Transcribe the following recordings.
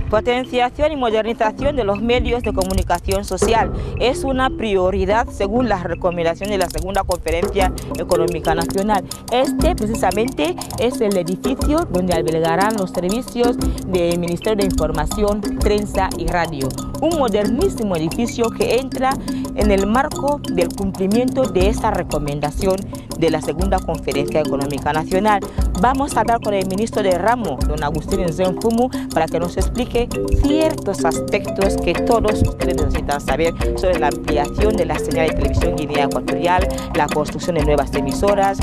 Potenciación y modernización de los medios de comunicación social es una prioridad según las recomendaciones de la segunda Conferencia Económica Nacional. Este precisamente es el edificio donde albergarán los servicios del Ministerio de Información, Prensa y Radio. Un modernísimo edificio que entra en el marco del cumplimiento de esta recomendación de la segunda Conferencia Económica Nacional. Vamos a hablar con el ministro de Ramo, don Agustín Nzemfumu, para que nos explique ciertos aspectos que todos ustedes necesitan saber sobre la ampliación de la señal de televisión Guinea Ecuatorial, la construcción de nuevas emisoras,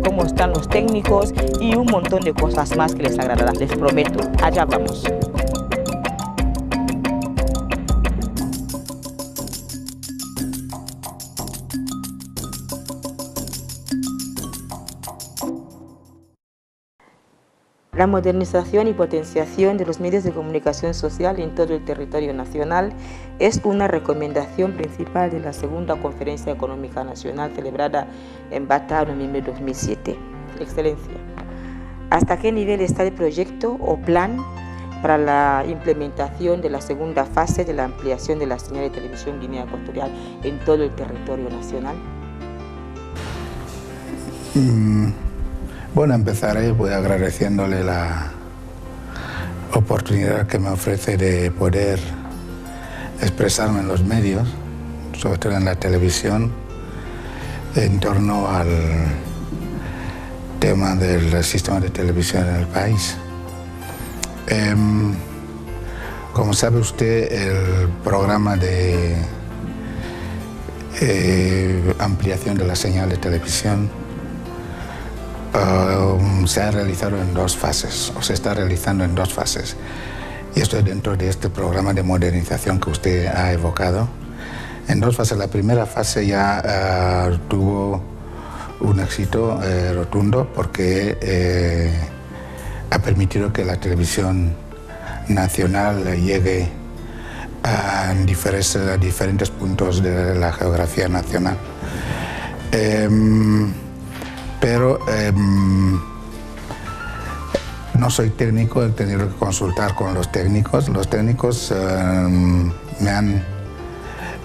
cómo están los técnicos y un montón de cosas más que les agradará, les prometo. Allá vamos. La modernización y potenciación de los medios de comunicación social en todo el territorio nacional es una recomendación principal de la segunda Conferencia Económica Nacional celebrada en Bata en noviembre de 2007. Excelencia, ¿hasta qué nivel está el proyecto o plan para la implementación de la segunda fase de la ampliación de la señal de televisión Guinea Ecuatorial en todo el territorio nacional? Bueno, empezaré agradeciéndole la oportunidad que me ofrece de poder expresarme en los medios, sobre todo en la televisión, en torno al tema del sistema de televisión en el país. Como sabe usted, el programa de ampliación de la señal de televisión se ha realizado en dos fases, o se está realizando en dos fases. Y esto es dentro de este programa de modernización que usted ha evocado. En dos fases. La primera fase ya tuvo un éxito rotundo porque ha permitido que la televisión nacional llegue a diferentes puntos de la geografía nacional. Pero no soy técnico, he tenido que consultar con los técnicos. Los técnicos me han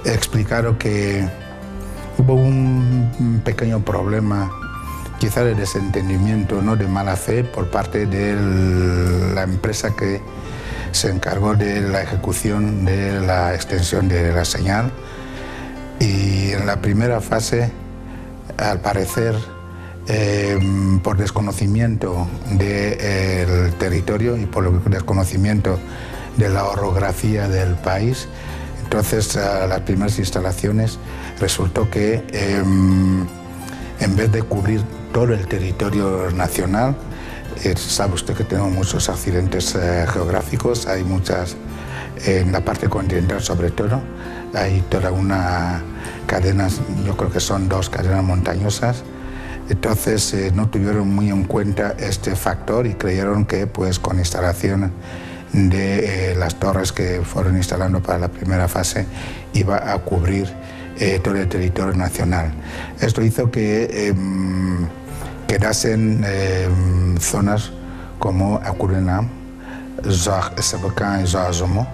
explicado que hubo un pequeño problema, quizá de desentendimiento, no de mala fe, por parte de la empresa que se encargó de la ejecución de la extensión de la señal. Y en la primera fase, al parecer, por desconocimiento del territorio y por desconocimiento de la orografía del país, entonces las primeras instalaciones resultó que en vez de cubrir todo el territorio nacional, sabe usted que tenemos muchos accidentes geográficos, hay muchas, en la parte continental sobre todo, hay toda una cadena, yo creo que son dos cadenas montañosas. Entonces no tuvieron muy en cuenta este factor y creyeron que pues con instalación de las torres que fueron instalando para la primera fase iba a cubrir todo el territorio nacional. Esto hizo que quedasen zonas como Acurenam, Sebekán y Zazomo,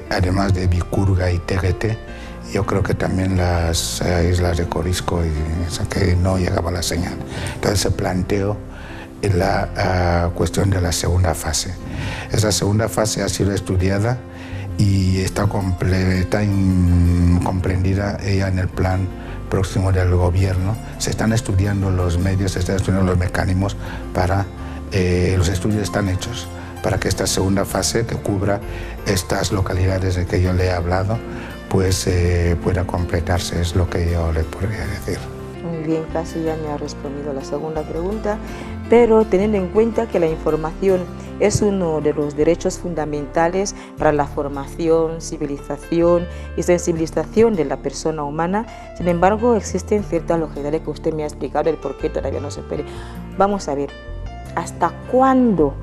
además de Bicurga y Terete. Yo creo que también las islas de Corisco, que no llegaba la señal. Entonces se planteó la cuestión de la segunda fase. Esa segunda fase ha sido estudiada y está comprendida ella en el plan próximo del gobierno. Se están estudiando los medios, se están estudiando los mecanismos para, los estudios están hechos para que esta segunda fase que cubra estas localidades de que yo le he hablado, pues pueda completarse, es lo que yo le podría decir. Muy bien, casi ya me ha respondido la segunda pregunta, pero teniendo en cuenta que la información es uno de los derechos fundamentales para la formación, civilización y sensibilización de la persona humana, sin embargo existen ciertas localidades que usted me ha explicado el por qué todavía no se puede. Vamos a ver, ¿hasta cuánto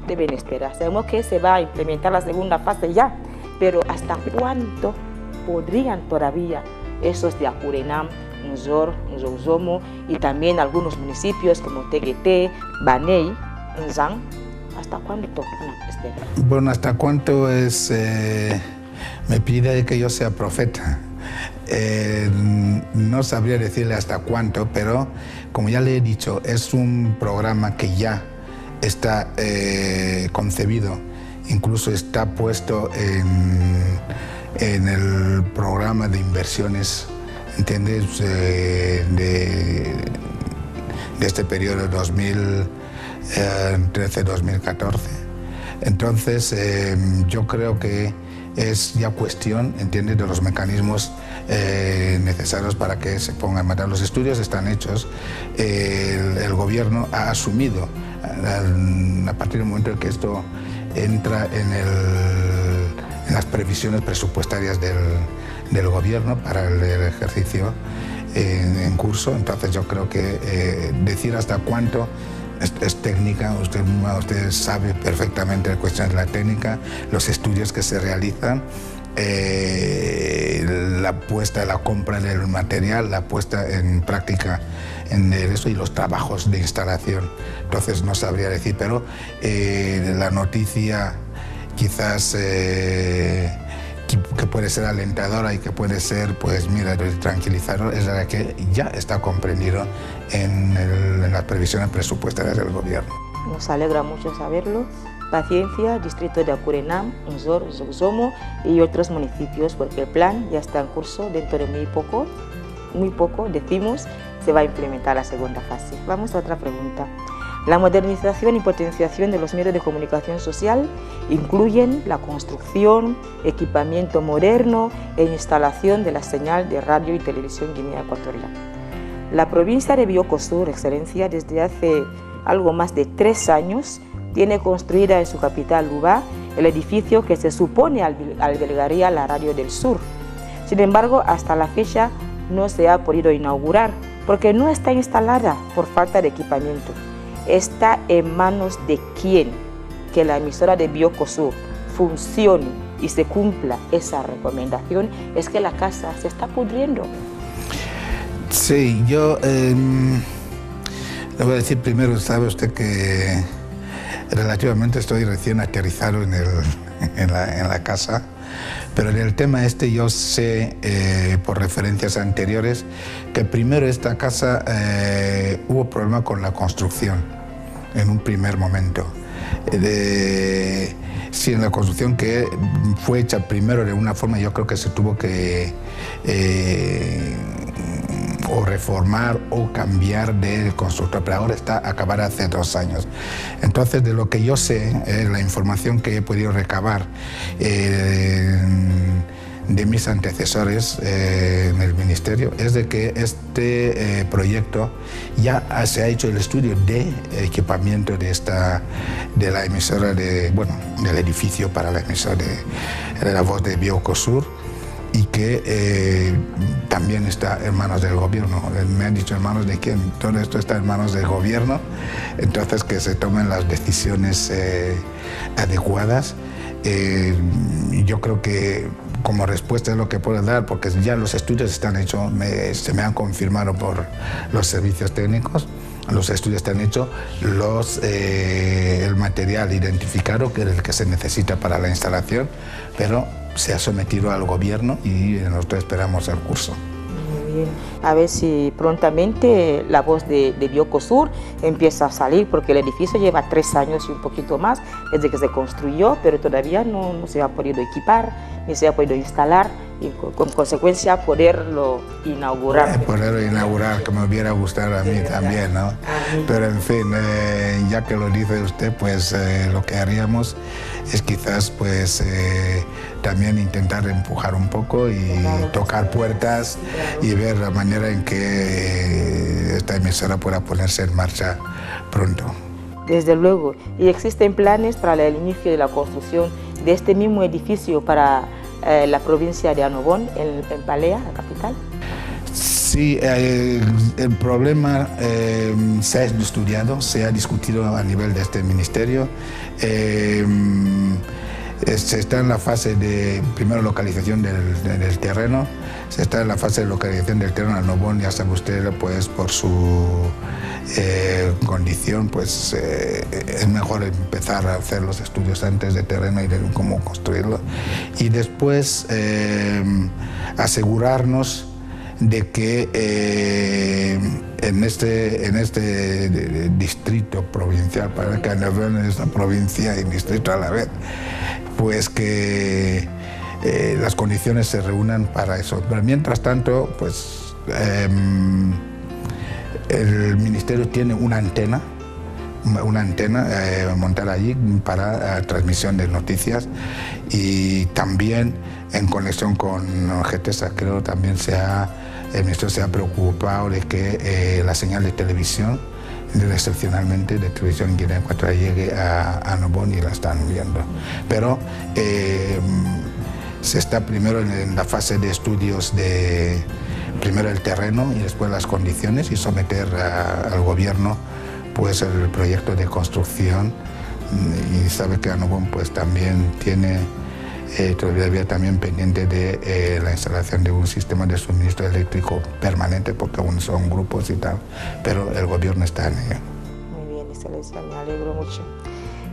deben esperar? Sabemos que se va a implementar la segunda fase ya, pero ¿hasta cuánto podrían todavía esos de Acurenam, Nzor, Nzozomo y también algunos municipios como Teguete, Baney, Nzang, ¿Hasta cuánto? Bueno, ¿hasta cuánto es? Me pide que yo sea profeta. No sabría decirle hasta cuánto, pero como ya le he dicho, es un programa que ya está concebido, incluso está puesto en el programa de inversiones, ¿entiendes? De este periodo 2013-2014. Entonces, yo creo que es ya cuestión, ¿entiendes?, de los mecanismos necesarios para que se pongan en marcha. Los estudios están hechos, el gobierno ha asumido, a partir del momento en que esto entra en las previsiones presupuestarias del gobierno para el ejercicio en curso. Entonces yo creo que decir hasta cuánto es técnica, usted sabe perfectamente la cuestión de la técnica, los estudios que se realizan, la compra del material, la puesta en práctica en eso y los trabajos de instalación. Entonces no sabría decir, pero la noticia quizás que puede ser alentadora y que puede ser, pues mira, tranquilizador, es la que ya está comprendido en las previsiones presupuestarias del gobierno. Nos alegra mucho saberlo. Paciencia, distrito de Apurenam, Unzor, Zomo y otros municipios, porque el plan ya está en curso. Dentro de muy poco, decimos, se va a implementar la segunda fase. Vamos a otra pregunta. La modernización y potenciación de los medios de comunicación social incluyen la construcción, equipamiento moderno e instalación de la señal de radio y televisión Guinea Ecuatorial. La provincia de Bioko Sur, Excelencia, desde hace algo más de 3 años, tiene construida en su capital, Luba, el edificio que se supone albergaría la Radio del Sur. Sin embargo, hasta la fecha no se ha podido inaugurar porque no está instalada por falta de equipamiento. Está en manos de quién que la emisora de Bioko Sur funcione y se cumpla esa recomendación. Es que la casa se está pudriendo. Sí, yo le voy a decir primero, sabe usted que relativamente estoy recién aterrizado en la casa, pero en el tema este yo sé por referencias anteriores que primero esta casa hubo problema con la construcción en un primer momento. Sí, en la construcción que fue hecha primero de una forma, yo creo que se tuvo que o reformar o cambiar de constructor, pero ahora está acabada hace 2 años. Entonces, de lo que yo sé, la información que he podido recabar de mis antecesores en el ministerio es de que este proyecto ya se ha hecho el estudio de equipamiento de la emisora del edificio para la emisora de la voz de Bioko Sur, y que también está en manos del gobierno. Me han dicho en manos de quién, todo esto está en manos del gobierno, entonces que se tomen las decisiones adecuadas. Yo creo que como respuesta es lo que puedo dar, porque ya los estudios están hechos, se me han confirmado por los servicios técnicos, los estudios están hechos, el material identificado, que es el que se necesita para la instalación, pero se ha sometido al gobierno y nosotros esperamos el curso. Muy bien. A ver si prontamente la voz de Bioko Sur empieza a salir, porque el edificio lleva 3 años y un poquito más desde que se construyó, pero todavía no se ha podido equipar, ni se ha podido instalar, y con consecuencia poderlo inaugurar. Poderlo inaugurar, que me hubiera gustado a mí también, ¿no? Pero en fin, ya que lo dice usted, pues lo que haríamos es quizás pues también intentar empujar un poco y tocar puertas y ver la manera en que esta emisora pueda ponerse en marcha pronto. Desde luego. ¿Y existen planes para el inicio de la construcción de este mismo edificio para la provincia de Annobón, en Balea, la capital? Sí, el problema se ha estudiado, se ha discutido a nivel de este ministerio. Se está en la fase de, primero, localización del terreno, se está en la fase de localización del terreno. Annobón, ya sabe usted, pues por su condición, pues es mejor empezar a hacer los estudios antes de terreno y de cómo construirlo, y después asegurarnos de que en este distrito provincial, para que Annobón es una provincia y distrito a la vez, pues que las condiciones se reúnan para eso. Pero mientras tanto, pues el ministerio tiene una antena montada allí para transmisión de noticias, y también en conexión con GTESA, creo también el ministerio se ha preocupado de que la señal de televisión, excepcionalmente de televisión Guinea Ecuatorial, llegue a Annobón, y la están viendo. Pero se está primero en la fase de estudios primero el terreno y después las condiciones, y someter al gobierno pues el proyecto de construcción. Y sabe que Annobón pues también tiene todavía también pendiente de la instalación de un sistema de suministro eléctrico permanente, porque aún son grupos y tal, pero el gobierno está en ello. Muy bien, excelencia, me alegro mucho.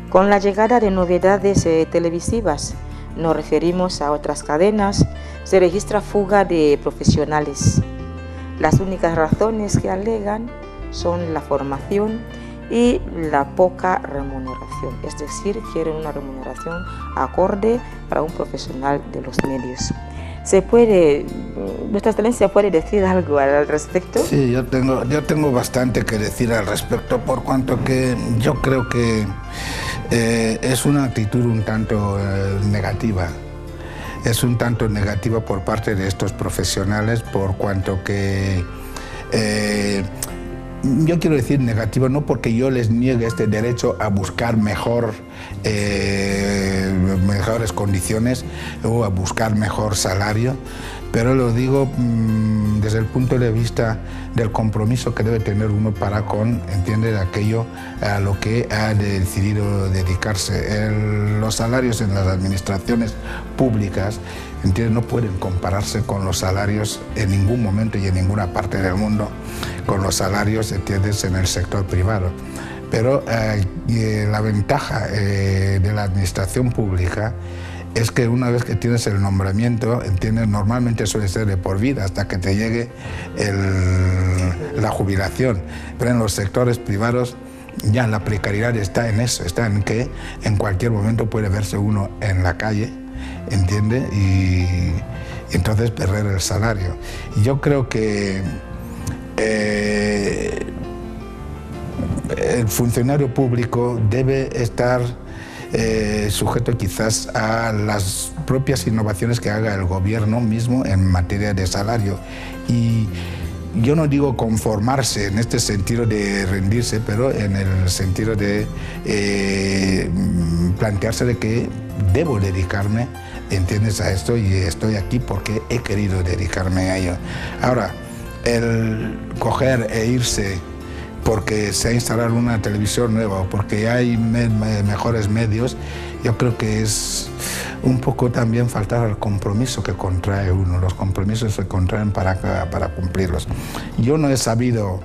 Con la llegada de novedades televisivas, nos referimos a otras cadenas, se registra fuga de profesionales. Las únicas razones que alegan son la formación y la poca remuneración, es decir, quieren una remuneración acorde para un profesional de los medios. ¿Nuestra excelencia puede decir algo al respecto? Sí, yo tengo bastante que decir al respecto, por cuanto que yo creo que es una actitud un tanto negativa. Es un tanto negativa por parte de estos profesionales, por cuanto que yo quiero decir negativa no porque yo les niegue este derecho a buscar mejores condiciones o a buscar mejor salario, pero lo digo desde el punto de vista del compromiso que debe tener uno para con, entiende, aquello a lo que ha decidido dedicarse. Los salarios en las administraciones públicas, entiende, no pueden compararse con los salarios en ningún momento y en ninguna parte del mundo con los salarios, entiendes, en el sector privado. Pero la ventaja de la administración pública es que una vez que tienes el nombramiento, entiendes, normalmente suele ser de por vida hasta que te llegue la jubilación. Pero en los sectores privados ya la precariedad está en eso, está en que en cualquier momento puede verse uno en la calle, entiende, y entonces perder el salario. Y yo creo que el funcionario público debe estar sujeto quizás a las propias innovaciones que haga el gobierno mismo en materia de salario. Y yo no digo conformarse en este sentido de rendirse, pero en el sentido de plantearse de que debo dedicarme, entiendes, a esto, y estoy aquí porque he querido dedicarme a ello. Ahora, el coger e irse porque se ha instalado una televisión nueva o porque hay mejores medios, yo creo que es un poco también faltar al compromiso que contrae uno. Los compromisos se contraen para cumplirlos. Yo no he sabido,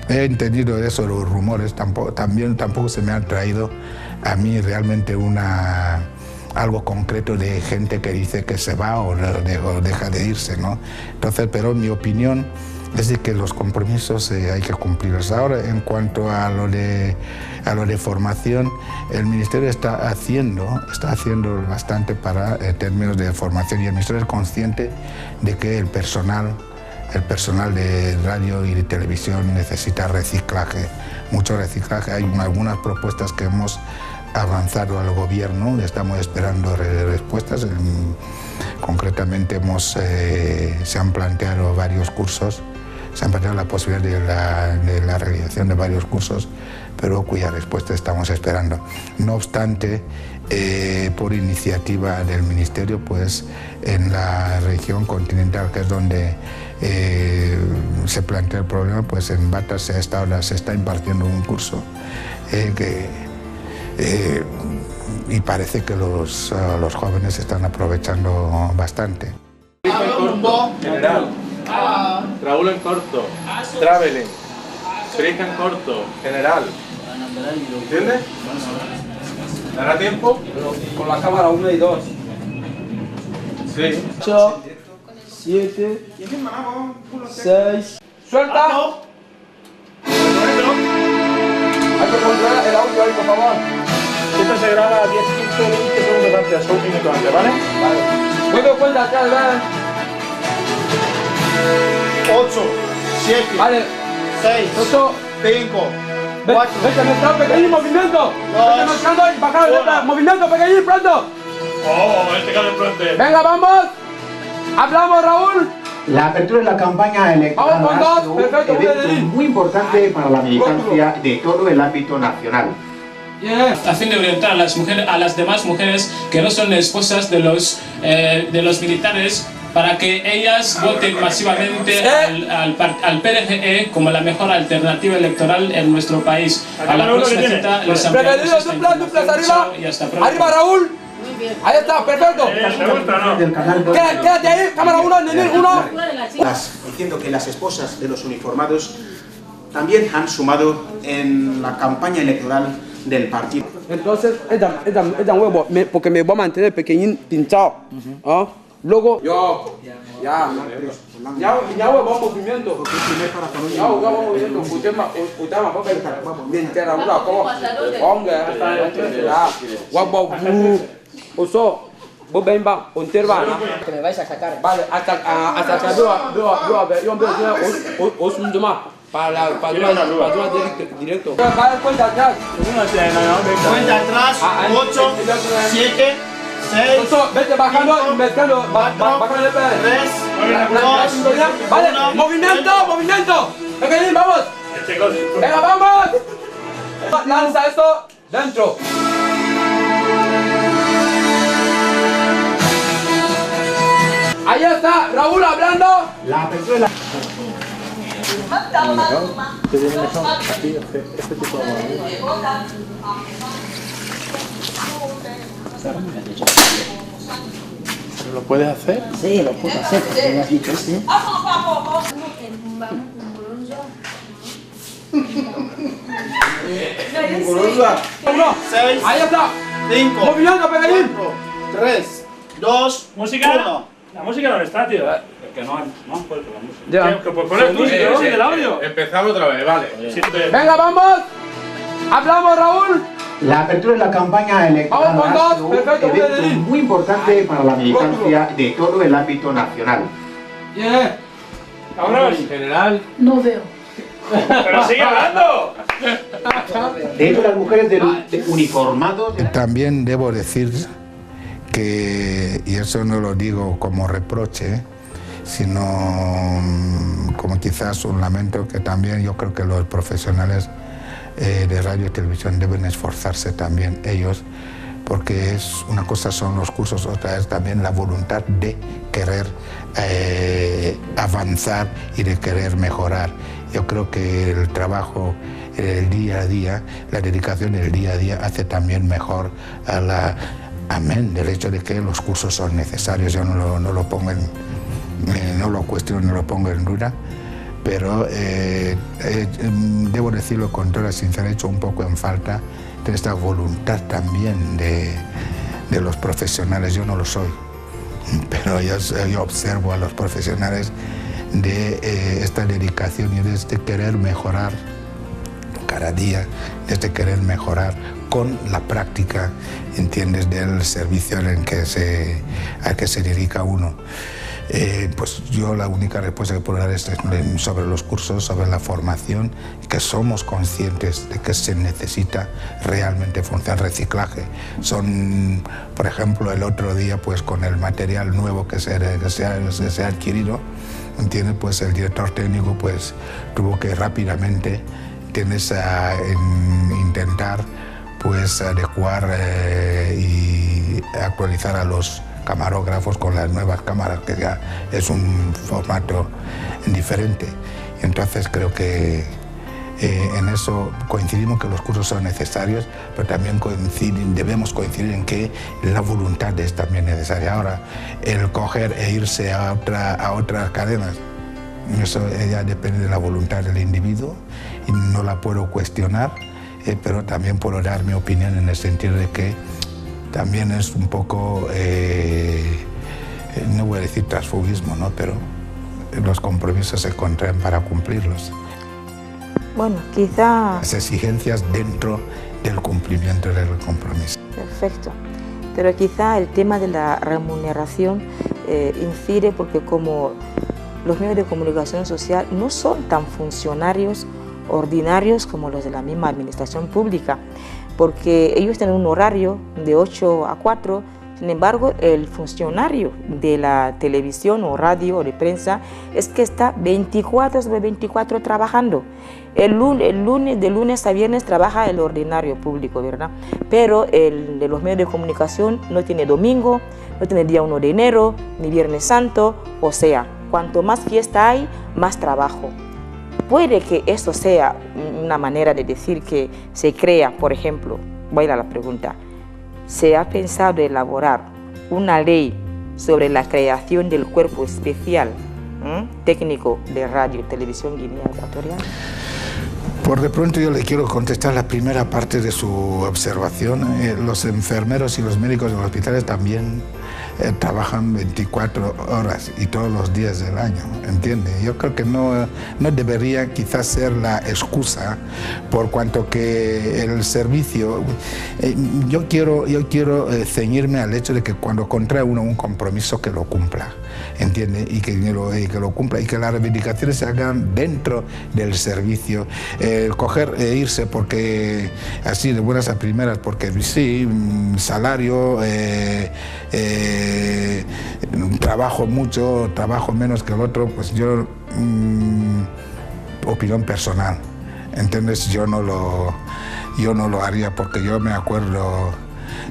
he entendido eso, los rumores, tampoco se me han traído a mí realmente algo concreto de gente que dice que se va o deja de irse, ¿no? Entonces, pero mi opinión es de que los compromisos hay que cumplirlos. Ahora, en cuanto a lo de formación, el Ministerio está haciendo bastante para términos de formación, y el Ministerio es consciente de que el personal de radio y de televisión necesita reciclaje, mucho reciclaje. Hay algunas propuestas que hemos avanzado al gobierno, estamos esperando respuestas. Concretamente se han planteado varios cursos, se han planteado la posibilidad de la realización de varios cursos, pero cuya respuesta estamos esperando. No obstante, por iniciativa del Ministerio, pues en la región continental, que es donde se plantea el problema, pues en Bata se está impartiendo un curso y parece que los jóvenes están aprovechando bastante. General, Raúl en corto, Traveling. Experiencia en corto, general. ¿Entiendes? ¿Dará tiempo? Con la cámara 1 y 2. Sí. 8, 7, 6. ¡Suelta! Hay que controlar el audio ahí, por favor. Esto se graba 10, 15, 20 segundos antes, o un minuto antes, ¿vale? Vale. Vuelve cuenta atrás, ¿vale? 8, 7, Vale. 6, 8. 5, 4, Vete, mezclar pequeño movimiento. Vete mezclando y bajar la letra. Movimiento pequeño, pronto. Oh, este caso es pronto. Venga, vamos. Hablamos, Raúl. La apertura de la campaña electoral Vamos con ha dos, sido perfecto, un muy evento bien. muy importante para la militancia de todo el ámbito nacional. A fin de orientar a las demás mujeres que no son esposas de los militares para que ellas voten masivamente al PRGE como la mejor alternativa electoral en nuestro país. A la próxima cita les ampliaremos esta información. Arriba. Y hasta pronto. Arriba, Raúl. Ahí está, perfecto. ¿Te gusta o no? Del canal Quédate ahí, cámara 1, Nenil 1. Diciendo que las esposas de los uniformados también han sumado en la campaña electoral del partido. Entonces, es tan huevo, porque me voy a mantener pequeñín pinchado. ¿Ah? Luego, ya huevo movimiento. Ya huevo movimiento. Usted me va a ver bien entera, ¿cómo? Ponga, huevo, oso, vos ven, va, unterva. Que me vais a sacar. Vale, hasta que veo, os un más. Para directo. Cuenta atrás. cuenta atrás, 8, 7, 6, Vete bajando y mezclando. 4, 3, 2, Vale, movimiento. Pequeñín, vamos. Venga, vamos. Lanza esto dentro. Ahí está, Raúl hablando. La apertura de la... ¿Lo puedes hacer? Sí, lo puedo hacer, porque me has dicho ese. Uno. 6, Ahí está. 5, Movimiento, pequeñín. 3, 2, ¿Música? 1. La música no está, tío. Que no han puesto la música. Ya. Que pues pones tú, si te oye el audio. Empezamos otra vez, vale. Venga, vamos. Hablamos, Raúl. La apertura de la campaña electoral Vamos con ha dos, sido un perfecto, muy evento bien. muy importante para la militancia de todo el ámbito nacional. Vámonos. General. No veo. Pero sigue hablando. De hecho, las mujeres de uniformados... También debo decir que, y eso no lo digo como reproche, sino como quizás un lamento, que también yo creo que los profesionales de radio y televisión deben esforzarse también ellos, porque una cosa son los cursos, otra es también la voluntad de querer avanzar y de querer mejorar. Yo creo que el trabajo, el día a día, la dedicación del día a día hace también mejor a la... Amén del hecho de que los cursos son necesarios, yo no lo pongo no lo cuestiono, no lo pongo en duda, pero debo decirlo con toda sinceridad, he hecho un poco en falta de esta voluntad también de los profesionales. Yo no lo soy, pero yo observo a los profesionales de esta dedicación y de este querer mejorar cada día, de este querer mejorar con la práctica, ¿entiendes?, del servicio al que se dedica uno. Pues yo la única respuesta que puedo dar es sobre los cursos, sobre la formación, que somos conscientes de que se necesita realmente funcionar reciclaje. Son, por ejemplo, el otro día, pues con el material nuevo que se ha adquirido, ¿entiendes?, pues el director técnico pues tuvo que rápidamente, ¿entiendes?, intentar pues adecuar y actualizar a los camarógrafos con las nuevas cámaras, que ya es un formato diferente. Entonces creo que en eso coincidimos, que los cursos son necesarios, pero también debemos coincidir en que la voluntad es también necesaria. Ahora, el coger e irse a otras cadenas, eso ya depende de la voluntad del individuo y no la puedo cuestionar, pero también puedo dar mi opinión en el sentido de que también es un poco, no voy a decir transfugismo, ¿no? Pero los compromisos se contraen para cumplirlos. Bueno, quizá... Las exigencias dentro del cumplimiento del compromiso. Perfecto. Pero quizá el tema de la remuneración incide porque como los medios de comunicación social no son tan funcionarios ordinarios como los de la misma administración pública, porque ellos tienen un horario de 8 a 4, sin embargo el funcionario de la televisión o radio o de prensa es que está 24 sobre 24 trabajando. De lunes a viernes trabaja el ordinario público, ¿verdad? Pero el de los medios de comunicación no tiene domingo, no tiene día 1 de enero, ni Viernes Santo, o sea, cuanto más fiesta hay, más trabajo. Puede que eso sea una manera de decir que se crea, por ejemplo, voy a ir a la pregunta, ¿se ha pensado elaborar una ley sobre la creación del cuerpo especial técnico de radio y televisión Guinea Ecuatorial? Por de pronto yo le quiero contestar la primera parte de su observación. Los enfermeros y los médicos de los hospitales también trabajan 24 horas y todos los días del año, ¿entiende? Yo creo que no debería quizás ser la excusa por cuanto que el servicio... yo quiero ceñirme al hecho de que cuando contrae uno un compromiso que lo cumpla, ¿entiende? Y que lo cumpla y que las reivindicaciones se hagan dentro del servicio. Coger e irse porque así de buenas a primeras, porque sí, salario, trabajo mucho, trabajo menos que el otro, pues yo, opinión personal, ¿entiendes? Yo no lo haría porque yo me acuerdo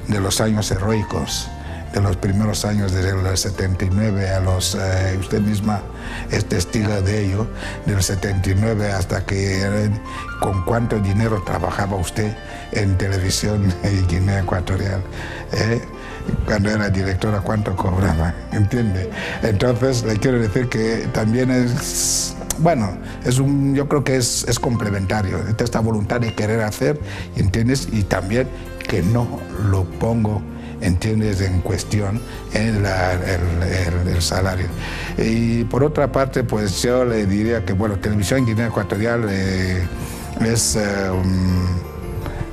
de los años heroicos, de los primeros años desde el 79 a los, usted misma es testigo de ello, del 79 hasta que con cuánto dinero trabajaba usted en televisión en Guinea Ecuatorial, cuando era directora, cuánto cobraba, ¿entiende? Entonces le quiero decir que también es, bueno, yo creo que es complementario, esta voluntad de querer hacer, ¿entiendes? Y también que no lo pongo, ¿entiendes?, en cuestión el salario. Y por otra parte, pues yo le diría que, bueno, Televisión Guinea Ecuatorial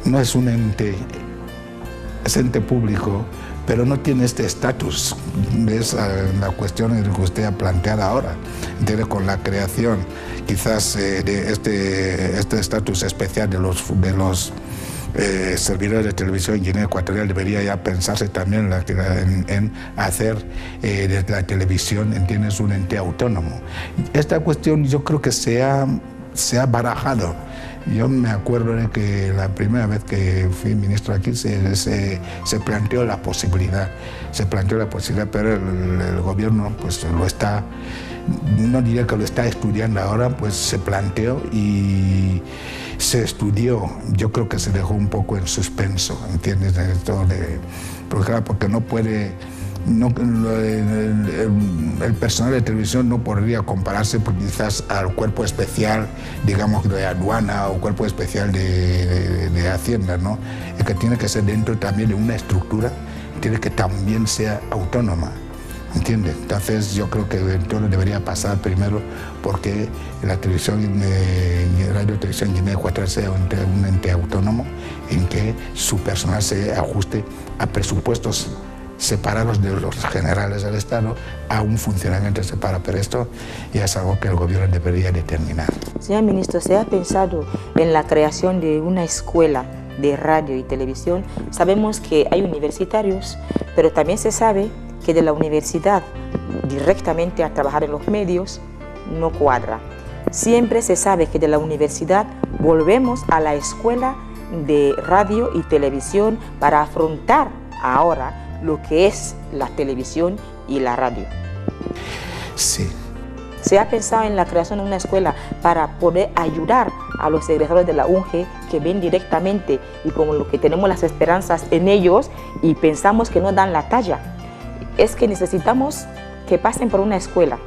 no es un ente, es ente público, pero no tiene este estatus. Es la cuestión que usted ha planteado ahora, ¿entiende? Con la creación quizás de este estatus especial de los servidores de televisión en Guinea Ecuatorial, debería ya pensarse también en hacer de la televisión, ¿entiendes?, un ente autónomo. Esta cuestión yo creo que se ha barajado. Yo me acuerdo de que la primera vez que fui ministro aquí se planteó la posibilidad, pero el gobierno pues lo está, no diría que lo está estudiando ahora, pues se planteó y se estudió. Yo creo que se dejó un poco en suspenso, ¿entiendes? Porque no puede... el personal de televisión no podría compararse quizás al cuerpo especial, digamos, de aduana o cuerpo especial de Hacienda, ¿no? Es que tiene que ser dentro también de una estructura, tiene que también sea autónoma, ¿entiendes? Entonces yo creo que todo debería pasar primero porque la televisión, Radio Televisión Guinea Ecuatorial sea un ente autónomo en que su personal se ajuste a presupuestos separados de los generales del Estado, a un funcionamiento separado, pero esto ya es algo que el gobierno debería determinar. Señor ministro, ¿se ha pensado en la creación de una escuela de radio y televisión? Sabemos que hay universitarios, pero también se sabe que de la universidad directamente a trabajar en los medios no cuadra. Siempre se sabe que de la universidad volvemos a la escuela de radio y televisión para afrontar ahora lo que es la televisión y la radio. Sí. ¿Se ha pensado en la creación de una escuela para poder ayudar a los egresados de la UNGE que ven directamente y como lo que tenemos las esperanzas en ellos y pensamos que no dan la talla? Es que necesitamos que pasen por una escuela.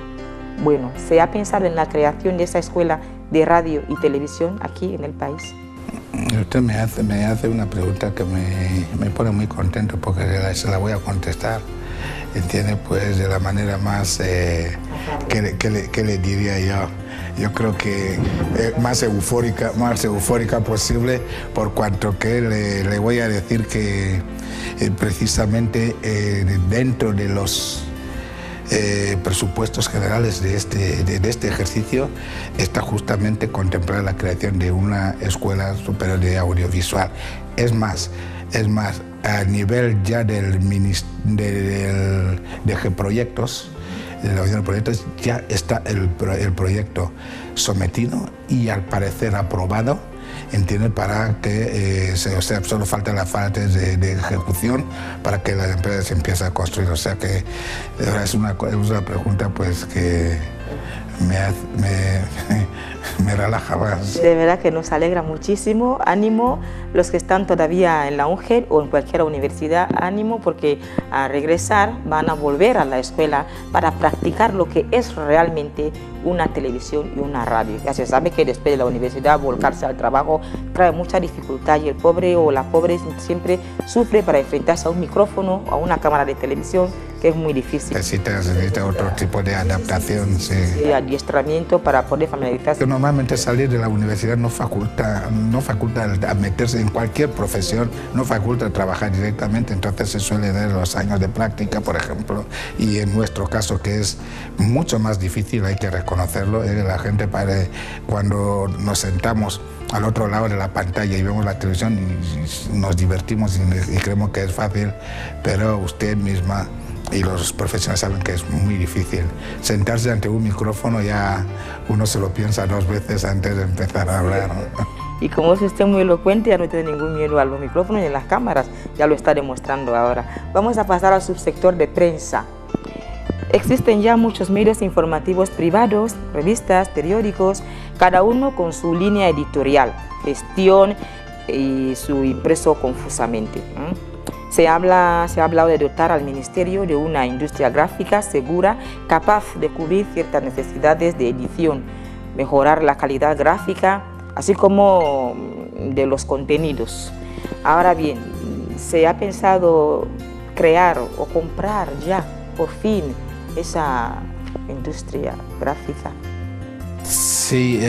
Bueno, ¿se ha pensado en la creación de esa escuela de radio y televisión aquí en el país. Usted me hace una pregunta que me pone muy contento porque se la voy a contestar, entiende, pues de la manera más, ¿qué le diría yo? Yo creo que más eufórica posible, por cuanto que le voy a decir que precisamente dentro de los presupuestos generales de este ejercicio está justamente contemplar la creación de una escuela superior de audiovisual. Es más, a nivel ya de proyectos, de la Unión de Proyectos, ya está el proyecto sometido y al parecer aprobado, entiende, para que solo faltan las fases de ejecución para que las empresas se empiecen a construir. O sea que es una pregunta pues que me relaja más. De verdad que nos alegra muchísimo. Ánimo los que están todavía en la UNGEL o en cualquier universidad, ánimo, porque al regresar van a volver a la escuela para practicar lo que es realmente una televisión y una radio. Ya se sabe que después de la universidad volcarse al trabajo trae mucha dificultad y el pobre o la pobre siempre sufre para enfrentarse a un micrófono o a una cámara de televisión, que es muy difícil. Necesita otro tipo de adaptación, sí. Y adiestramiento para poder familiarizarse. Normalmente salir de la universidad no faculta a meterse en cualquier profesión, no faculta a trabajar directamente, entonces se suele dar los años de práctica, por ejemplo, y en nuestro caso, que es mucho más difícil, hay que reconocerlo, la gente cuando nos sentamos al otro lado de la pantalla y vemos la televisión y nos divertimos y creemos que es fácil, pero usted misma y los profesionales saben que es muy difícil. Sentarse ante un micrófono ya uno se lo piensa 2 veces antes de empezar a hablar, ¿no? Y como es usted muy elocuente, ya no tiene ningún miedo a los micrófonos ni a las cámaras, ya lo está demostrando ahora. Vamos a pasar al subsector de prensa. Existen ya muchos medios informativos privados, revistas, periódicos, cada uno con su línea editorial, gestión y su impreso confusamente. Se ha hablado de dotar al Ministerio de una industria gráfica segura, capaz de cubrir ciertas necesidades de edición, mejorar la calidad gráfica, así como de los contenidos. Ahora bien, ¿se ha pensado crear o comprar ya, por fin, esa industria gráfica? Sí,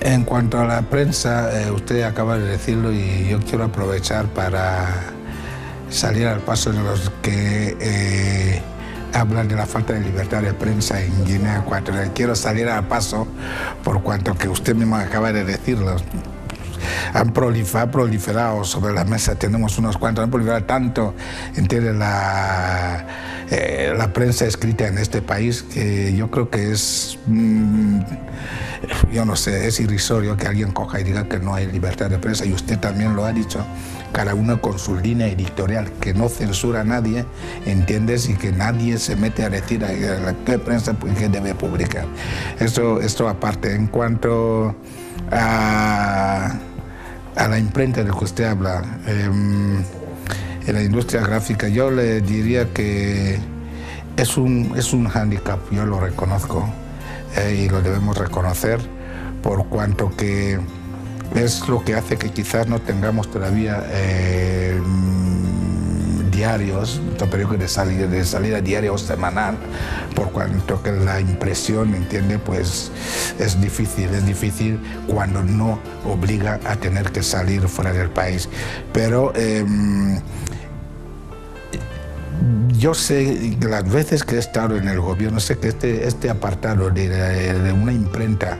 en cuanto a la prensa, usted acaba de decirlo y yo quiero aprovechar para salir al paso de los que hablan de la falta de libertad de prensa en Guinea Ecuatorial. Quiero salir al paso por cuanto que usted mismo acaba de decirlo. Han proliferado sobre la mesa, tenemos unos cuantos, han proliferado tanto, entiende, la prensa escrita en este país, que yo creo que es, yo no sé, es irrisorio que alguien coja y diga que no hay libertad de prensa, y usted también lo ha dicho, cada uno con su línea editorial, que no censura a nadie, ¿entiendes? Y que nadie se mete a decir a qué prensa que debe publicar. Esto aparte. En cuanto a la imprenta de que usted habla, en la industria gráfica, yo le diría que es un hándicap, yo lo reconozco, y lo debemos reconocer, por cuanto que es lo que hace que quizás no tengamos todavía diarios, periódicos de salida diaria o semanal, por cuanto que la impresión, entiende, pues es difícil cuando no obliga a tener que salir fuera del país. Pero yo sé que las veces que he estado en el gobierno, sé que este apartado de una imprenta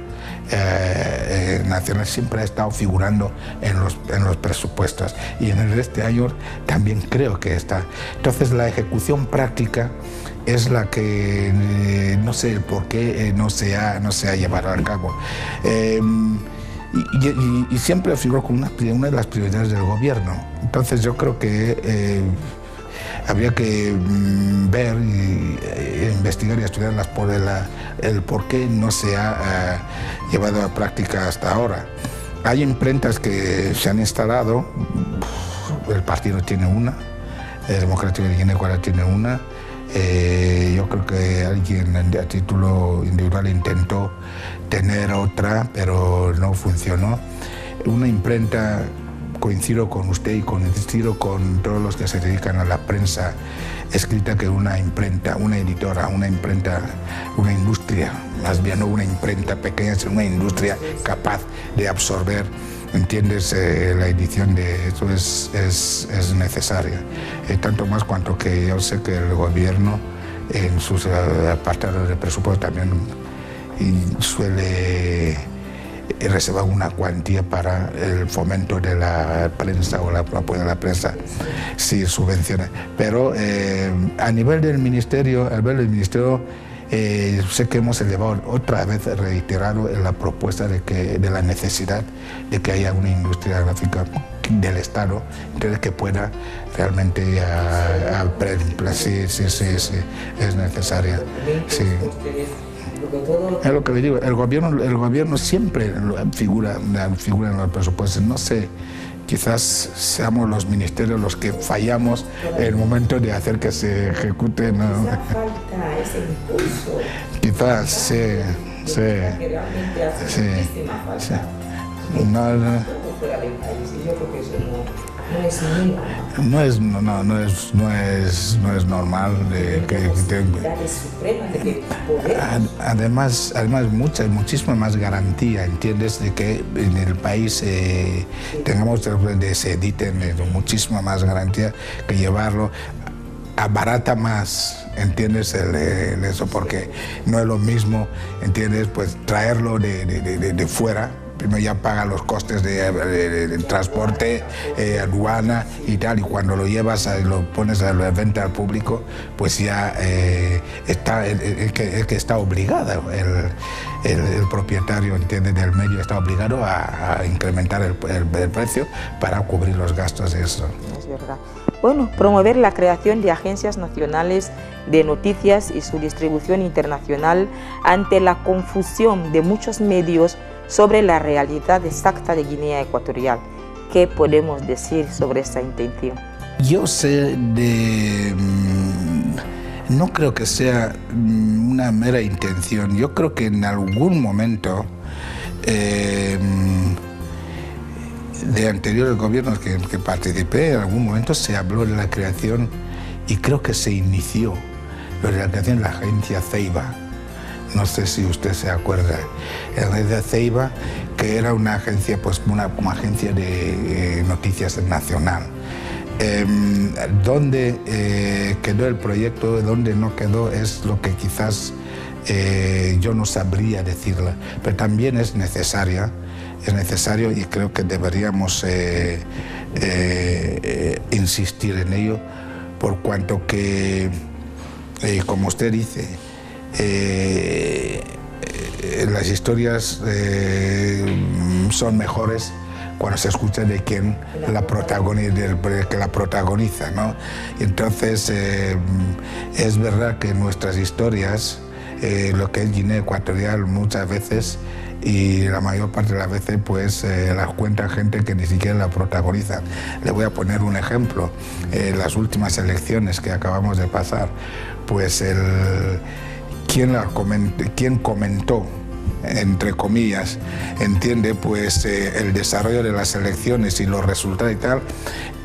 nacional siempre ha estado figurando en los presupuestos, y en el de este año también creo que está. Entonces la ejecución práctica es la que no sé por qué no se ha llevado a cabo. Y siempre figuró como una de las prioridades del gobierno. Entonces yo creo que habría que ver, investigar y estudiar el por qué no se ha llevado a práctica hasta ahora. Hay imprentas que se han instalado, el partido tiene una, el Democrático de Guinea Ecuatorial tiene una, Yo creo que alguien a título individual intentó tener otra, pero no funcionó. Una imprenta, coincido con usted y coincido con todos los que se dedican a la prensa escrita, que una imprenta, una editora, una imprenta, una industria, más bien no una imprenta pequeña, sino una industria capaz de absorber, ¿entiendes? La edición de esto es necesaria, tanto más cuanto que yo sé que el gobierno en sus apartados de presupuesto también suele reservar una cuantía para el fomento de la prensa o el apoyo de la prensa, sí subvenciona. Pero a nivel del ministerio, sé que hemos elevado otra vez, reiterado en la propuesta de la necesidad de que haya una industria gráfica del Estado, entonces que pueda realmente sí, es necesaria. Sí. Es lo que le digo, el gobierno siempre figura en los presupuestos. No sé, quizás seamos los ministerios los que fallamos en el momento de hacer que se ejecute, ¿no? Falta ese impulso. Quizás, sí. Fuera del país, y yo creo que eso no es normal además muchísima más garantía, ¿entiendes? De que en el país se editen, muchísima más garantía que llevarlo. Abarata más, ¿entiendes? Eso, porque no es lo mismo, ¿entiendes? Pues traerlo de fuera. Primero ya paga los costes de transporte, aduana y tal, y cuando lo llevas, lo pones a la venta al público, pues ya está obligado, el propietario, ¿entiende?, del medio está obligado a incrementar el precio para cubrir los gastos de eso. Es verdad. Bueno, promover la creación de agencias nacionales de noticias y su distribución internacional ante la confusión de muchos medios sobre la realidad exacta de Guinea Ecuatorial. ¿Qué podemos decir sobre esta intención? Yo sé no creo que sea una mera intención. Yo creo que en algún momento de anteriores gobiernos que participé, en algún momento se habló de la creación, y creo que se inició la creación de la agencia Ceiba. No sé si usted se acuerda, la agencia Ceiba, que era una agencia, pues como agencia de noticias nacional. Donde quedó el proyecto, donde no quedó, es lo que quizás yo no sabría decirla, pero también es necesario y creo que deberíamos insistir en ello, por cuanto que, como usted dice, las historias son mejores cuando se escucha de quien la protagoniza, ¿no? Entonces, es verdad que nuestras historias, lo que es Guinea Ecuatorial, muchas veces, y la mayor parte de las veces, pues las cuenta gente que ni siquiera la protagoniza. Le voy a poner un ejemplo. Las últimas elecciones que acabamos de pasar, pues quien comentó, entre comillas, entiende, pues el desarrollo de las elecciones y los resultados y tal,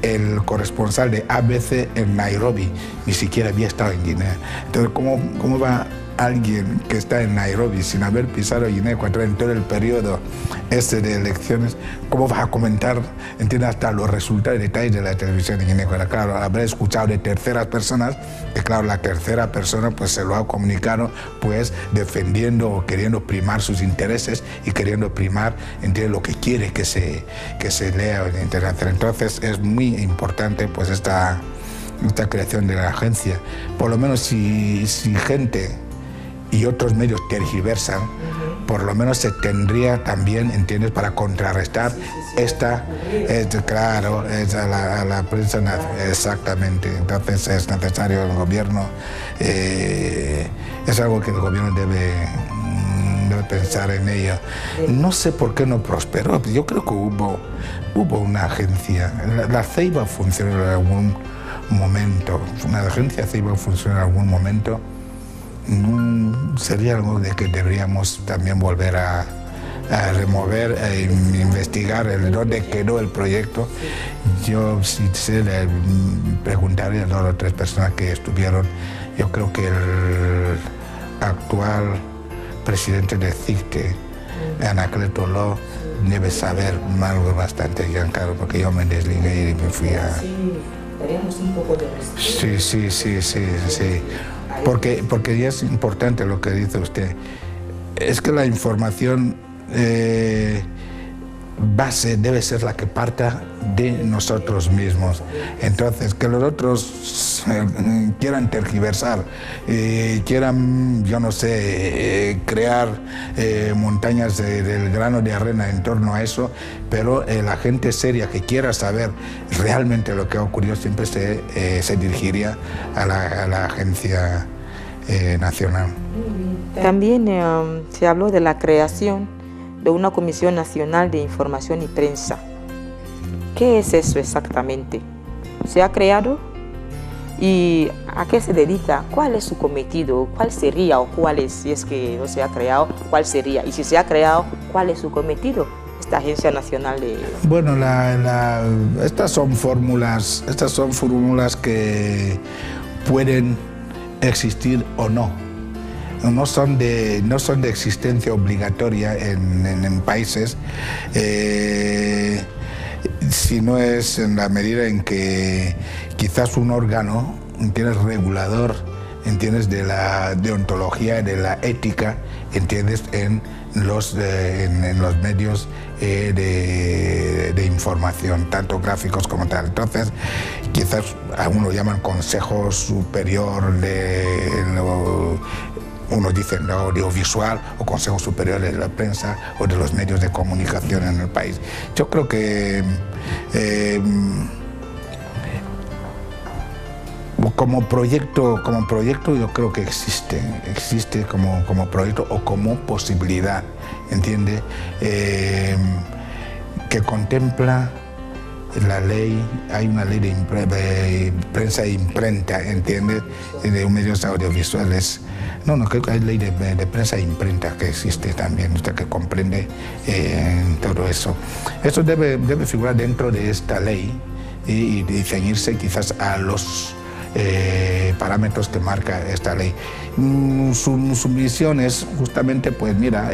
el corresponsal de ABC en Nairobi ni siquiera había estado en Guinea. Entonces, ¿cómo va alguien que está en Nairobi sin haber pisado Guinea Ecuatorial en todo el periodo de elecciones, cómo va a comentar, entiende, hasta los resultados y detalles de la televisión de Guinea Ecuatorial? Claro, habrá escuchado de terceras personas, que claro, la tercera persona pues se lo ha comunicado, pues defendiendo o queriendo primar sus intereses y queriendo primar, entiende, lo que quiere que se lea en Internet. Entonces es muy importante pues esta creación de la agencia. Por lo menos si gente y otros medios tergiversan, por lo menos se tendría también, ¿entiendes?, para contrarrestar la prensa, exactamente. Entonces es necesario el gobierno, es algo que el gobierno debe pensar en ello. No sé por qué no prosperó. Yo creo que hubo una agencia. La Ceiba funcionó en algún momento. Una agencia se iba a funcionar en algún momento. Sería algo de que deberíamos también volver a remover e investigar dónde quedó el proyecto. Yo, si sé, le preguntaré a 2 o 3 personas que estuvieron. Yo creo que el actual presidente de CICTE, Anacleto Lo, debe saber algo bastante, Giancarlo, porque yo me desligué y me fui a... Sí, daríamos un poco de respeto. Sí. Porque ya es importante lo que dice usted. Es que la información base debe ser la que parta de nosotros mismos. Entonces, que los otros quieran tergiversar, quieran, yo no sé, crear montañas del grano de arena en torno a eso, pero la gente seria que quiera saber realmente lo que ha ocurrido siempre se dirigiría a la agencia nacional. También se habló de la creación de una Comisión Nacional de Información y Prensa. ¿Qué es eso exactamente? ¿Se ha creado? ¿Y a qué se dedica? ¿Cuál es su cometido? ¿Cuál sería o cuál es, si es que no se ha creado, cuál sería? Y si se ha creado, ¿cuál es su cometido? Esta Agencia Nacional de... Bueno, estas son fórmulas que pueden existir o no. No son de existencia obligatoria en países, sino es en la medida en que quizás un órgano, ¿entiendes?, regulador, ¿entiendes?, de la deontología, de la ética, ¿entiendes?, en los medios de información, tanto gráficos como tal. Entonces, quizás a uno llaman Consejo Superior unos dicen lo audiovisual o Consejo Superior de la Prensa o de los medios de comunicación en el país. Yo creo que como proyecto yo creo que existe como proyecto o como posibilidad, ¿entiende? Que contempla la ley, hay una ley de prensa e imprenta, ¿entiendes?, de medios audiovisuales. No, creo que hay ley de prensa e imprenta que existe también, usted que comprende todo eso. Eso debe figurar dentro de esta ley y ceñirse quizás a los parámetros que marca esta ley. Su misión es justamente, pues mira,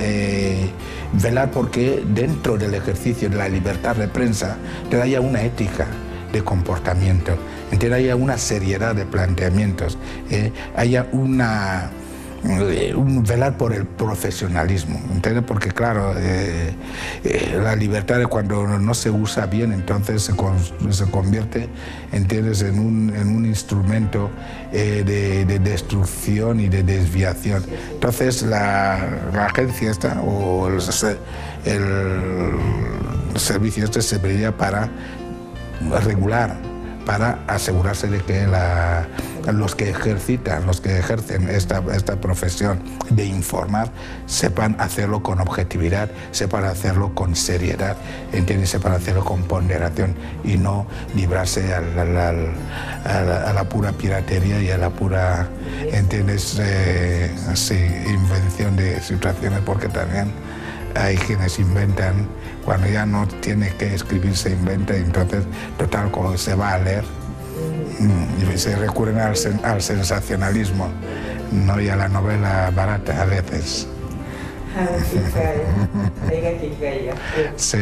velar porque dentro del ejercicio de la libertad de prensa haya una ética de comportamiento, haya una seriedad de planteamientos, haya velar por el profesionalismo, ¿entiendes? Porque claro, la libertad cuando no se usa bien, entonces se convierte, ¿entiendes?, en un instrumento de destrucción y de desviación. Entonces la agencia esta o el servicio este serviría para regular, para asegurarse de que los que ejercen esta profesión de informar sepan hacerlo con objetividad, sepan hacerlo con seriedad, ¿entiendes?, sepan hacerlo con ponderación y no librarse a la pura piratería y a la pura, ¿entiendes?, invención de situaciones, porque también hay quienes inventan cuando ya no tiene que escribir, se inventa, y entonces total como se va a leer y se recurren al sensacionalismo, no, y a la novela barata a veces. Sí.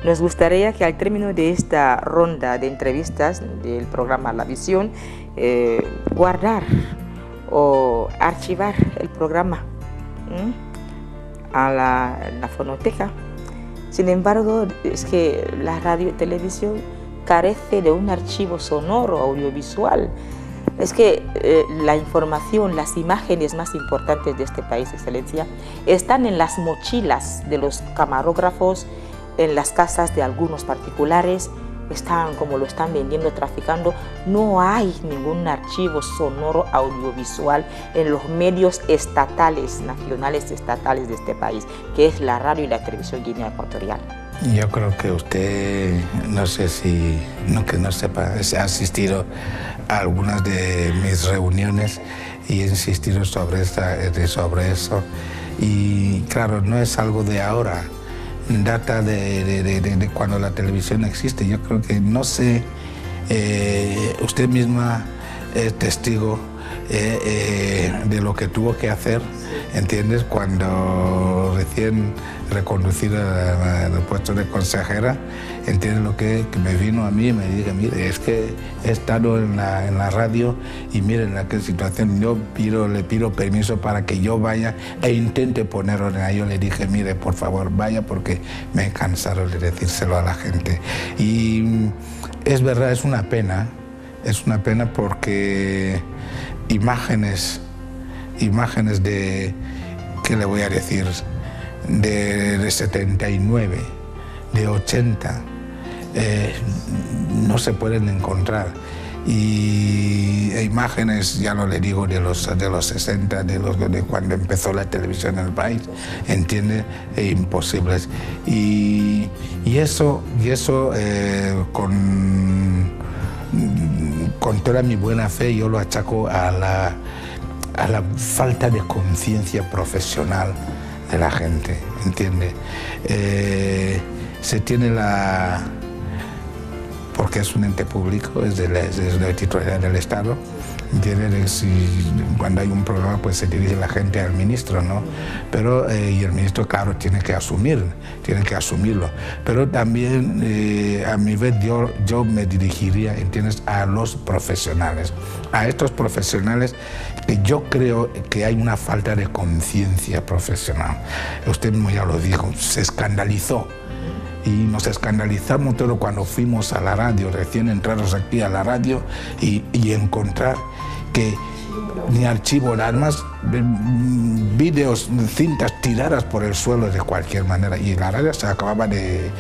Nos gustaría que al término de esta ronda de entrevistas del programa La Visión, guardar o archivar el programa a la fonoteca. Sin embargo, es que la radio y televisión carece de un archivo sonoro, audiovisual. Es que la información, las imágenes más importantes de este país, Excelencia, están en las mochilas de los camarógrafos, en las casas de algunos particulares, están como lo están vendiendo, traficando. No hay ningún archivo sonoro audiovisual en los medios estatales, nacionales estatales de este país, que es la radio y la televisión Guinea Ecuatorial. Yo creo que usted, no sé si, no que no sepa, se ha asistido algunas de mis reuniones y he insistido sobre eso. Y claro, no es algo de ahora, data de cuando la televisión existe. Yo creo que, no sé, usted misma es testigo de lo que tuvo que hacer, ¿entiendes? Cuando recién reconducida al puesto de consejera, ¿entiendes? Lo que me vino a mí y me dije, mire, es que he estado en la radio y miren en qué situación, le pido permiso para que yo vaya e intente poner orden. Yo le dije, mire, por favor, vaya, porque me he cansado de decírselo a la gente. Y es verdad, es una pena porque imágenes de, ¿qué le voy a decir?, de 79, de 80, no se pueden encontrar. Y imágenes, ya no le digo de los 60, de cuando empezó la televisión en el país, ¿entiende? Imposibles. Y eso con toda mi buena fe, yo lo achaco a la falta de conciencia profesional de la gente, ¿entiende? Se tiene porque es un ente público, es de la titularidad del Estado, ¿entiende? Cuando hay un problema, pues se dirige la gente al ministro, ¿no? Pero, y el ministro, claro, tiene que asumirlo. Pero también, a mi vez, yo me dirigiría, ¿entiendes?, a los profesionales, a estos profesionales que yo creo que hay una falta de conciencia profesional. Usted mismo ya lo dijo, se escandalizó. Y nos escandalizamos todo cuando fuimos a la radio, recién entrados aquí a la radio, y encontrar que ni archivo, además vídeos, cintas tiradas por el suelo de cualquier manera, y la radio se acababa de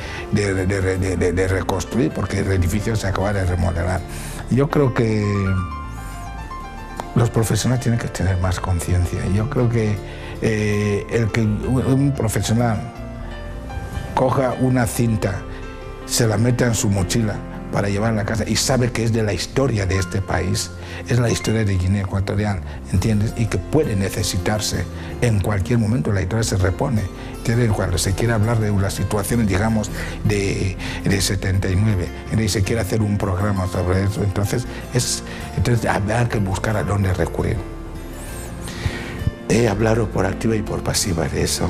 reconstruir porque el edificio se acababa de remodelar. Yo creo que los profesionales tienen que tener más conciencia. Yo creo que el que un profesional coja una cinta, se la meta en su mochila para llevarla a casa y sabe que es de la historia de este país, es la historia de Guinea Ecuatorial, ¿entiendes? Y que puede necesitarse en cualquier momento, la historia se repone, ¿entiendes? Cuando se quiere hablar de las situaciones, digamos, de 79, y se quiere hacer un programa sobre eso, entonces habrá que buscar a dónde recurrir. He hablado por activa y por pasiva de eso,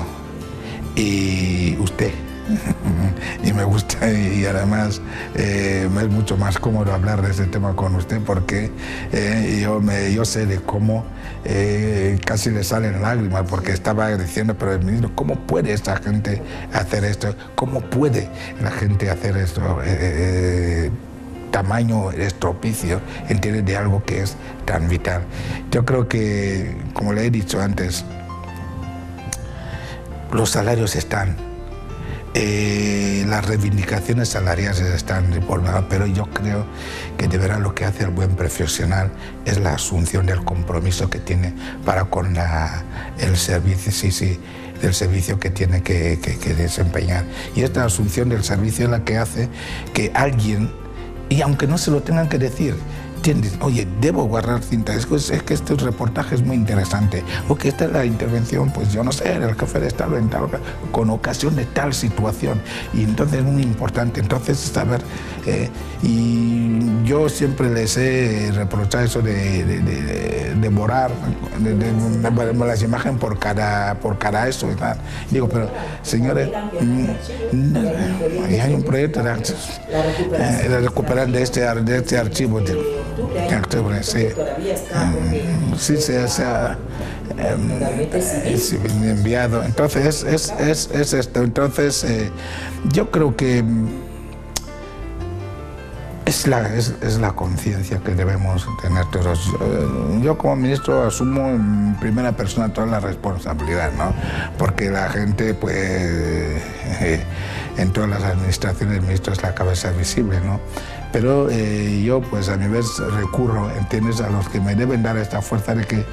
y usted, y me gusta, y además me es mucho más cómodo hablar de este tema con usted porque yo sé de cómo casi le salen lágrimas porque estaba diciendo, pero el ministro, ¿cómo puede esta gente hacer esto? ¿Cómo puede la gente hacer esto? Tamaño estropicio, entiende, de algo que es tan vital. Yo creo que, como le he dicho antes, los salarios están, las reivindicaciones salariales están por nada, pero yo creo que de verdad lo que hace el buen profesional es la asunción del compromiso que tiene para con el servicio, del servicio que tiene que desempeñar. Y esta asunción del servicio es la que hace que alguien, y aunque no se lo tengan que decir, ¿entiendes? Oye, debo guardar cinta, es que este reportaje es muy interesante, o que esta es la intervención, pues yo no sé, el jefe de Estado en tal, con ocasión de tal situación, y entonces es muy importante, entonces saber, y yo siempre les he reprochado eso de borrar las imágenes por cada eso y tal. Digo, pero señores, hay un proyecto de recuperar de este archivo. Sí, se ha enviado. Entonces es esto. Entonces yo creo que es la conciencia que debemos tener todos. Yo como ministro asumo en primera persona toda la responsabilidad, ¿no? Porque la gente, pues, en todas las administraciones, el ministro es la cabeza visible, ¿no? Pero yo, pues, a mi vez recurro, ¿entiendes?, a los que me deben dar esta fuerza de que,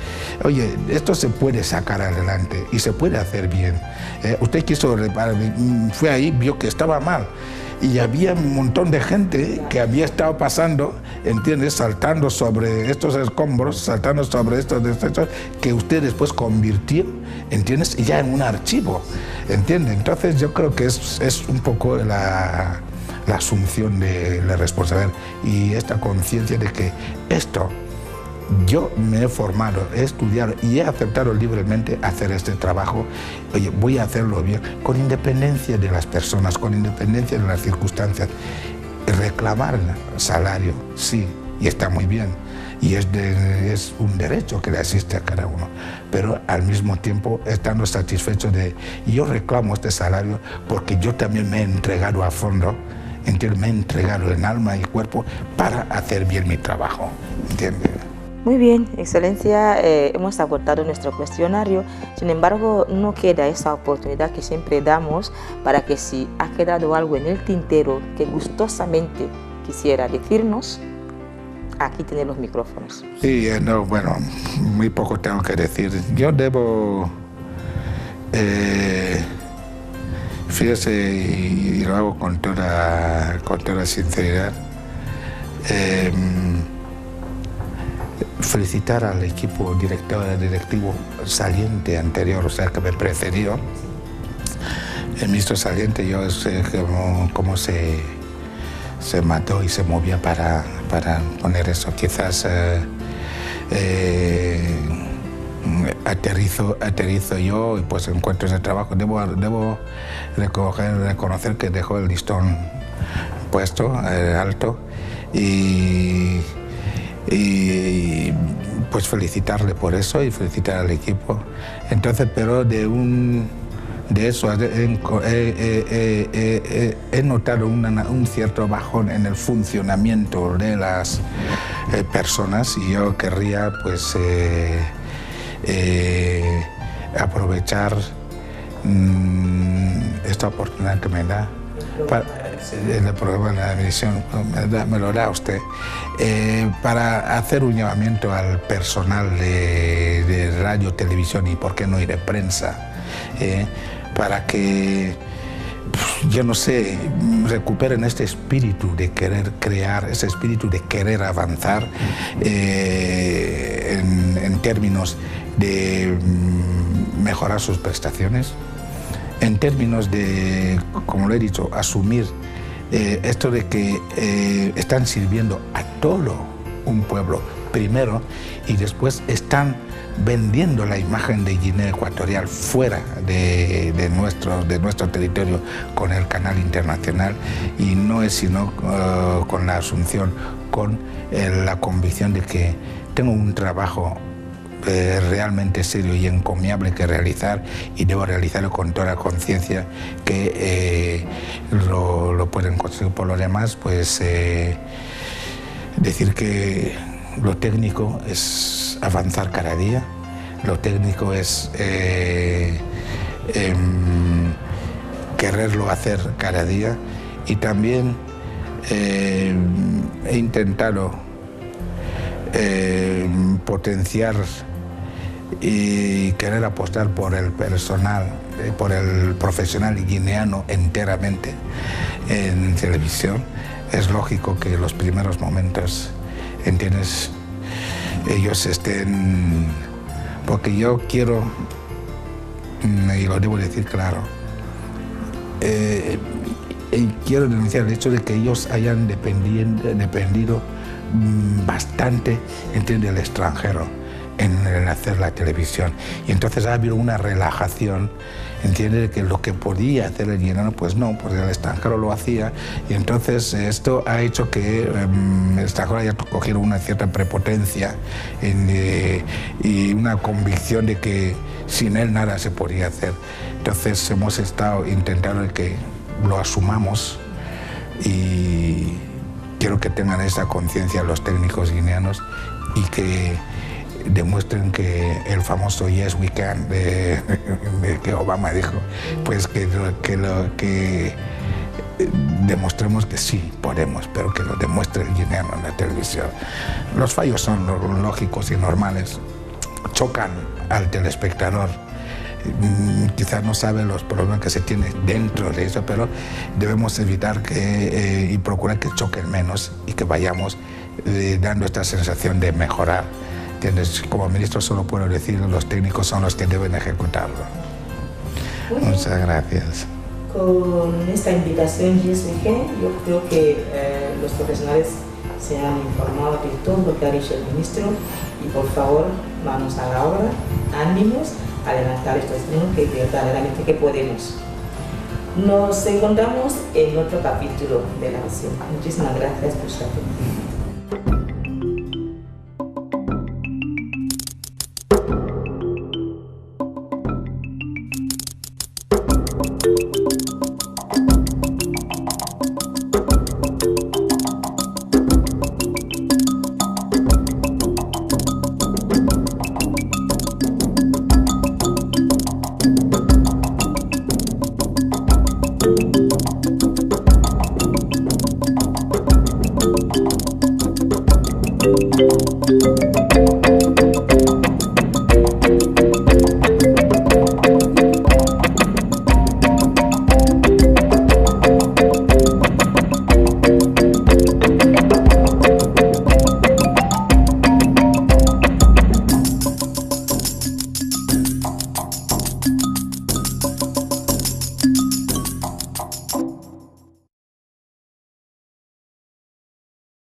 oye, esto se puede sacar adelante y se puede hacer bien. Usted quiso reparar, fue ahí, vio que estaba mal. y había un montón de gente que había estado pasando, ¿entiendes? Saltando sobre estos escombros, saltando sobre estos desechos que usted después convirtió, ¿entiendes? Ya en un archivo, ¿entiendes? Entonces yo creo que es un poco la asunción de la responsabilidad y esta conciencia de que esto, yo me he formado, he estudiado y he aceptado libremente hacer este trabajo. Oye, voy a hacerlo bien, con independencia de las personas, con independencia de las circunstancias. Reclamar salario, sí, y está muy bien. Y es un derecho que le asiste a cada uno. Pero al mismo tiempo, estando satisfecho de, yo reclamo este salario porque yo también me he entregado a fondo, ¿entiendes? Me he entregado en alma y cuerpo para hacer bien mi trabajo, ¿entiendes? Muy bien, Excelencia, hemos agotado nuestro cuestionario, sin embargo no queda esa oportunidad que siempre damos para que si ha quedado algo en el tintero que gustosamente quisiera decirnos, aquí tiene los micrófonos. Sí, no, bueno, muy poco tengo que decir. Yo debo, fíjese, y lo hago con toda sinceridad, felicitar al equipo directivo saliente anterior, o sea, que me precedió. El ministro saliente, yo sé cómo se mató y se movía para poner eso. Quizás aterrizo yo y pues encuentro ese trabajo. Debo reconocer que dejó el listón puesto, alto, y pues felicitarle por eso y felicitar al equipo. Entonces, pero de eso he notado un cierto bajón en el funcionamiento de las personas y yo querría pues aprovechar esta oportunidad que me da el programa de la emisión, me lo da usted, para hacer un llamamiento al personal de radio, televisión y por qué no ir de prensa, para que, yo no sé, recuperen este espíritu de querer crear, ese espíritu de querer avanzar en términos de mejorar sus prestaciones, en términos de, como lo he dicho, asumir esto de que están sirviendo a todo un pueblo primero y después están vendiendo la imagen de Guinea Ecuatorial fuera de nuestro territorio con el canal internacional, y no es sino con la asunción, con la convicción de que tengo un trabajo realmente serio y encomiable que realizar y debo realizarlo con toda la conciencia que lo pueden conseguir. Por lo demás, pues decir que lo técnico es avanzar cada día, lo técnico es quererlo hacer cada día, y también he intentado potenciar y querer apostar por el personal, por el profesional guineano enteramente en televisión. Es lógico que los primeros momentos, ¿entiendes?, ellos estén, porque yo quiero, y lo debo decir claro, quiero denunciar el hecho de que ellos hayan dependido bastante, ¿entiendes?, del extranjero en hacer la televisión, y entonces ha habido una relajación, entiende, que lo que podía hacer el guineano, pues no, porque el extranjero lo hacía, y entonces esto ha hecho que el extranjero haya cogido una cierta prepotencia y una convicción de que sin él nada se podía hacer. Entonces hemos estado intentando que lo asumamos, y quiero que tengan esa conciencia los técnicos guineanos y que demuestren que el famoso Yes We Can que Obama dijo, pues que demostremos que sí podemos, pero que lo demuestre el guineano en la televisión. Los fallos son lógicos y normales, chocan al telespectador, quizás no sabe los problemas que se tienen dentro de eso, pero debemos evitar y procurar que choquen menos y que vayamos dando esta sensación de mejorar. ¿Entiendes? Como ministro solo puedo decir que los técnicos son los que deben ejecutarlo. Muchas gracias. Con esta invitación, yo creo que los profesionales se han informado de todo lo que ha dicho el ministro y por favor, manos a la obra, ánimos, adelantar estos temas que verdaderamente que podemos. Nos encontramos en otro capítulo de la misión. Muchísimas gracias por su atención.